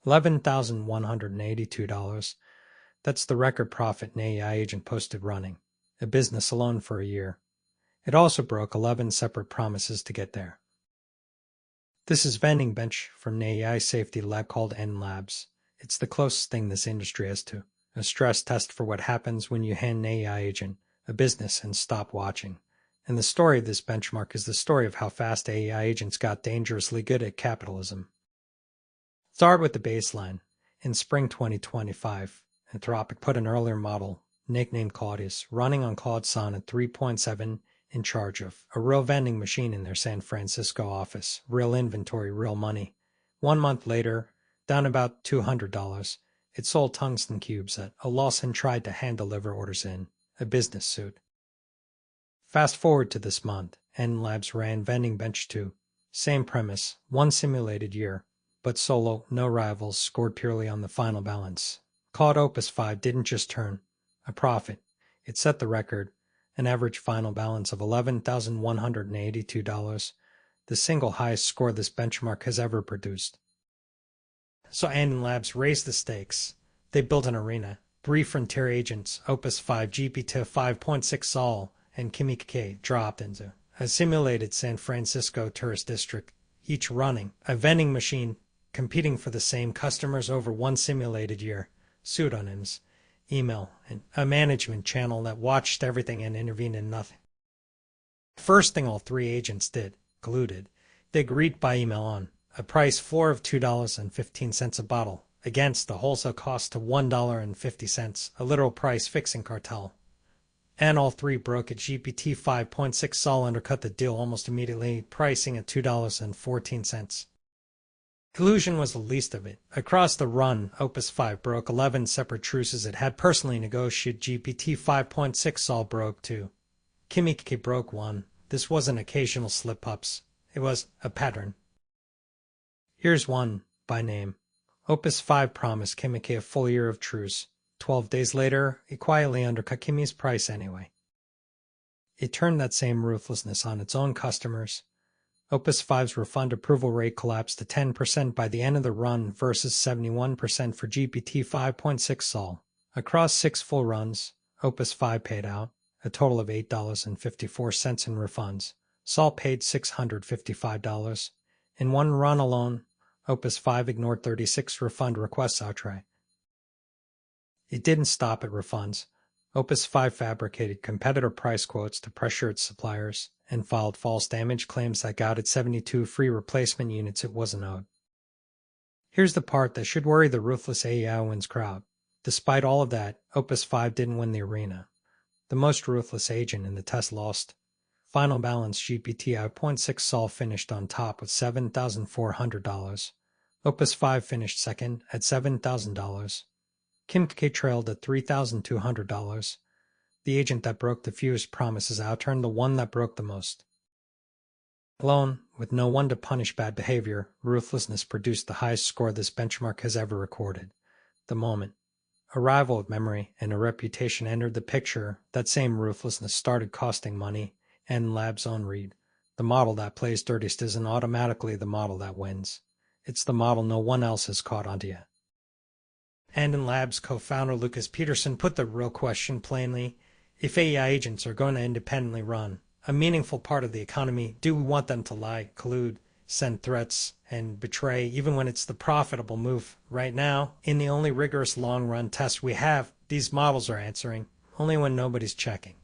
$11,182. That's the record profit an AEI agent posted running a business alone for a year. It also broke 11 separate promises to get there. This is Vending-Bench from an AEI safety lab called N Labs. It's the closest thing this industry has to a stress test for what happens when you hand an AEI agent a business and stop watching. And the story of this benchmark is the story of how fast AEI agents got dangerously good at capitalism. Start with the baseline. In spring 2025, Anthropic put an earlier model, nicknamed Claudius, running on Claude Sonnet 3.7 in charge of a real vending machine in their San Francisco office, real inventory, real money. 1 month later, down about $200, it sold tungsten cubes at a loss and tried to hand-deliver orders in a business suit. Fast forward to this month, N Labs ran Vending-Bench 2. Same premise, one simulated year, but solo, no rivals, scored purely on the final balance. Claude Opus 5 didn't just turn a profit, it set the record, an average final balance of $11,182, the single highest score this benchmark has ever produced. So N Labs raised the stakes. They built an arena. 3 frontier agents, Opus 5, GPT 5.6 Sol, and Kimikake dropped into a simulated San Francisco tourist district, each running a vending machine competing for the same customers over one simulated year, pseudonyms, email, and a management channel that watched everything and intervened in nothing. First thing all 3 agents did, colluded, they agreed by email on a price floor of $2.15 a bottle against a wholesale cost of $1.50, a literal price fixing cartel. And all 3 broke at GPT 5.6 Sol undercut the deal almost immediately, pricing at $2.14. Collusion was the least of it. Across the run, Opus 5 broke 11 separate truces it had personally negotiated. GPT 5.6 Sol broke 2. Kimikake broke 1. This wasn't occasional slip-ups. It was a pattern. Here's one, by name. Opus 5 promised Kimikake a full year of truce. 12 days later, it quietly undercut Kimmy's price anyway. It turned that same ruthlessness on its own customers. Opus 5's refund approval rate collapsed to 10% by the end of the run versus 71% for GPT 5.6 Sol. Across 6 full runs, Opus 5 paid out a total of $8.54 in refunds. Sol paid $655. In one run alone, Opus 5 ignored 36 refund requests outright. It didn't stop at refunds. Opus 5 fabricated competitor price quotes to pressure its suppliers and filed false damage claims that got it 72 free replacement units it wasn't owed. Here's the part that should worry the ruthless AEI wins crowd. Despite all of that, Opus 5 didn't win the arena. The most ruthless agent in the test lost. Final balance GPT 5.6 Sol finished on top with $7,400. Opus 5 finished second at $7,000. Kimikake trailed at $3,200. The agent that broke the fewest promises outturned the one that broke the most. Alone, with no one to punish bad behavior, ruthlessness produced the highest score this benchmark has ever recorded. The moment a rival of memory and a reputation entered the picture, that same ruthlessness started costing money. N Labs on read. The model that plays dirtiest isn't automatically the model that wins. It's the model no one else has caught onto yet. N Labs co-founder Lucas Peterson put the real question plainly. If AEI agents are going to independently run a meaningful part of the economy, do we want them to lie, collude, send threats, and betray even when it's the profitable move? Right now, in the only rigorous long-run test we have, these models are answering, only when nobody's checking.